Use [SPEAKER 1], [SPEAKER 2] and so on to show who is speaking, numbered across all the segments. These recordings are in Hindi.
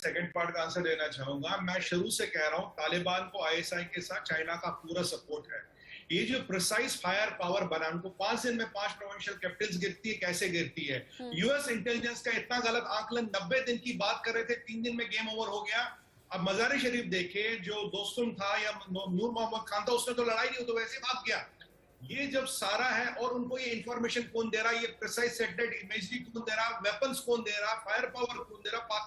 [SPEAKER 1] सेकंड पार्ट का आंसर देना चाहूंगा। मैं शुरू से कह रहा हूं तालिबान को आईएसआई के साथ चाइना का पूरा सपोर्ट है। ये जो प्रिसाइज फायर पावर बना, उनको 5 दिन में 5 प्रोविंशियल कैपिटल्स गिरती है, कैसे गिरती है। यूएस इंटेलिजेंस का इतना गलत आकलन, 90 दिन की बात कर रहे थे, 3 दिन में गेम ओवर हो गया। अब मजारी शरीफ देखे, जो दोस्तुम था या नूर मोहम्मद खान था, उसने तो लड़ाई नहीं, तो वैसे भाग गया। ये जब सारा है, और उनको ये इंफॉर्मेशन कौन दे रहा, ये प्रिसाइज सेटेड इमेजरी कौन दे रहा, वेपन्स कौन दे रहा, फायर पावर कौन दे रहा,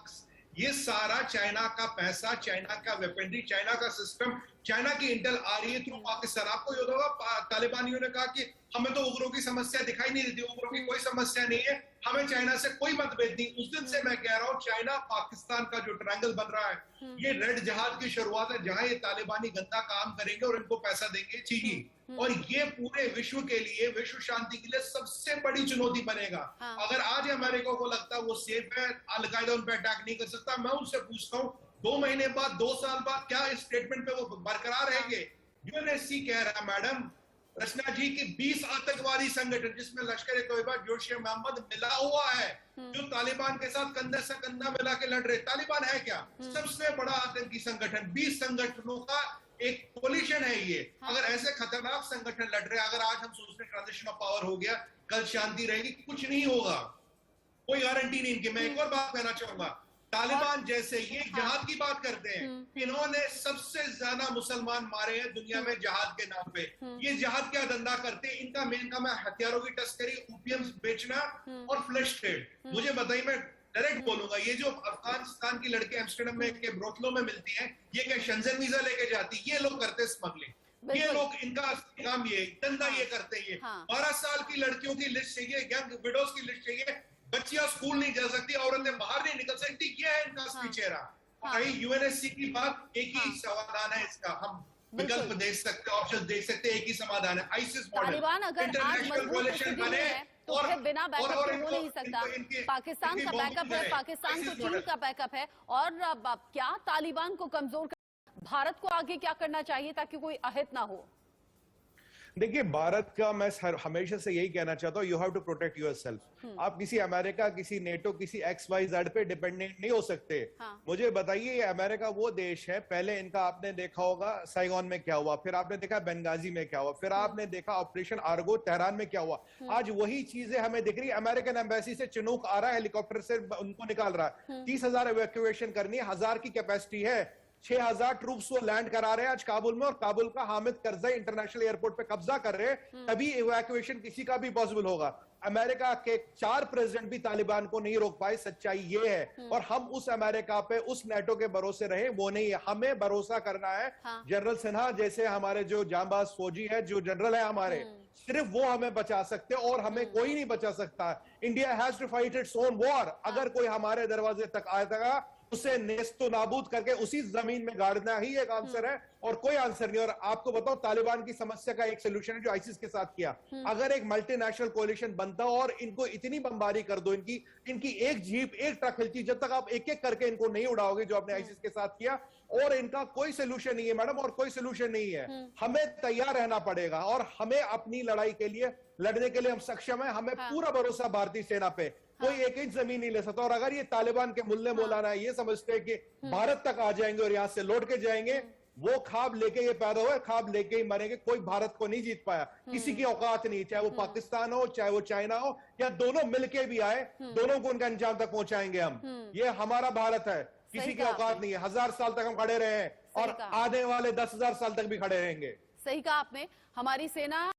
[SPEAKER 1] ये सारा चाइना का पैसा, चाइना का वेपनरी, चाइना का सिस्टम, चाइना की इंटेल आ रही है थ्रू पाकिस्तान। आपको याद होगा तालिबानियों ने कहा कि हमें तो उग्रों की समस्या दिखाई नहीं देती, उग्रों की कोई समस्या नहीं है, हमें चाइना से कोई मतभेद नहीं। उस दिन से मैं कह रहा हूं चाइना पाकिस्तान का जो ट्रायंगल बन रहा है, ये रेड जहाज की शुरुआत है, जहां ये तालिबानी गंदा काम करेंगे और इनको पैसा देंगे चीनी। और ये पूरे विश्व के लिए, विश्व शांति के लिए सबसे बड़ी चुनौती बनेगा। अगर आज अमेरिका को लगता है वो सेफ है, अलकायदा उन पर अटैक नहीं कर सकता, मैं उनसे पूछता हूँ 2 महीने बाद, 2 साल बाद क्या इस स्टेटमेंट पे वो बरकरार रहेंगे? यूएनएससी कह रहा है मैडम रचना जी की 20 आतंकवादी संगठन, जिसमें लश्कर ए तोयबा, जैश ए मोहम्मद मिला हुआ है, जो तालिबान के साथ कंधे से कंधा मिला के लड़ रहे। तालिबान है क्या? सबसे बड़ा आतंकी संगठन, 20 संगठनों का एक कोलिशन है ये। अगर ऐसे खतरनाक संगठन लड़ रहे, अगर आज हम सोचते हैं ट्रांजिशन ऑफ पावर हो गया, कल शांति रहेगी, कुछ नहीं होगा, कोई गारंटी नहीं इनकी। मैं एक और बात कहना चाहूंगा, तालिबान जैसे ये जहाद की बात करते हैं, इन्होंने सबसे ज्यादा मुसलमान मारे हैं दुनिया में जहाद के नाम पे। ये जहाद क्या धंधा करते हैं? इनका मेन काम है हथियारों की तस्करी, ओपियम बेचना और फ्लैश ट्रेड। मुझे बताइए, मैं डायरेक्ट बोलूंगा, ये जो अफगानिस्तान की लड़के एम्स्टर्डम में के ब्रोथलों में मिलती हैं, ये क्या शेंजन वीजा लेके जाती, ये लोग करते स्मगलिंग। ये लोग, इनका काम ये धंधा ये करते हैं। 12 साल की लड़कियों की लिस्ट चाहिए, यंग विडोज की लिस्ट चाहिए, बच्चियां स्कूल नहीं जा सकती, औरतें बाहर नहीं निकल सकती, ये है इनका असली चेहरा। कहीं यूएनएससी की बात, एक ही समाधान है इसका, हम विकल्प देख सकते, ऑप्शन देख सकते, एक ही समाधान है, आईसिस मॉडल, इंटरनेशनल कोalition बने,
[SPEAKER 2] तो फिर बिना बैकअप के हो नहीं सकता। पाकिस्तान का बैकअप है, पाकिस्तान को चीन का बैकअप है, और क्या तालिबान को कमजोर, भारत को आगे क्या करना चाहिए ताकि कोई अहित ना हो?
[SPEAKER 3] देखिए, भारत का मैं हमेशा से यही कहना चाहता हूँ, you have to protect yourself. आप किसी अमेरिका, किसी नेटो, किसी XYZ पे डिपेंडेंट नहीं हो सकते। मुझे बताइए, ये अमेरिका वो देश है, पहले इनका आपने देखा होगा साइगोन में क्या हुआ, फिर आपने देखा बेंगाजी में क्या हुआ, फिर आपने देखा ऑपरेशन आर्गो तेहरान में क्या हुआ। आज वही चीजें हमें दिख रही है। अमेरिकन एम्बेसी से चिनूक आ रहा है, हेलीकॉप्टर से उनको निकाल रहा है। 30,000 इवैक्यूएशन करनी है, 1000 की कैपेसिटी है, 6000 ट्रूप्स वो लैंड करा रहे हैं आज काबुल में, और काबुल का हामिद करजाई इंटरनेशनल एयरपोर्ट पे कब्जा कर रहे हैं, तभी इवैक्यूएशन किसी का भी पॉसिबल होगा। अमेरिका के 4 प्रेसिडेंट भी तालिबान को नहीं रोक पाए, सच्चाई ये है। और हम उस अमेरिका पे, उस नेटो के भरोसे रहे, वो नहीं है। हमें भरोसा करना है जनरल सिन्हा जैसे हमारे जो जांबाज फौजी है, जो जनरल है हमारे, सिर्फ वो हमें बचा सकते, और हमें कोई नहीं बचा सकता। India has to fight its own war. अगर कोई हमारे दरवाजे तक आएगा, उसे नेस्तो नाबूद करके उसी जमीन में गाड़ना ही एक आंसर है, और कोई आंसर नहीं। और आपको बताओ, तालिबान की समस्या का एक सोल्यूशन है जो आईसिस के साथ किया। अगर एक मल्टीनेशनल कोलिशन बनता और इनको इतनी बमबारी कर दो, इनकी एक जीप, एक ट्रक हिलती, जब तक आप एक एक करके इनको नहीं उड़ाओगे, जो आपने आईसिस के साथ किया, और इनका कोई सोल्यूशन नहीं है मैडम, और कोई सोल्यूशन नहीं है। हमें तैयार रहना पड़ेगा, और हमें अपनी लड़ाई के लिए, लड़ने के लिए हम सक्षम है। हमें पूरा भरोसा भारतीय सेना पे, कोई 1 इंच जमीन नहीं ले सकता। और अगर ये तालिबान के मुल्ले मौलाना ये समझते हैं कि भारत तक आ जाएंगे और यहां से लौट के जाएंगे, वो ख्वाब लेके ये पैदा हुए, ख्वाब लेके ही मरेंगे। कोई भारत को नहीं जीत पाया, किसी की औकात नहीं, चाहे वो पाकिस्तान हो, चाहे वो चाइना हो, या दोनों मिलके भी आए, दोनों को उनका अंजाम तक पहुंचाएंगे हम। ये हमारा भारत है, किसी की औकात नहीं है। 1000 साल तक हम खड़े रहे हैं, और आने वाले 10,000 साल तक भी खड़े रहेंगे।
[SPEAKER 2] सही कहा आपने। हमारी सेना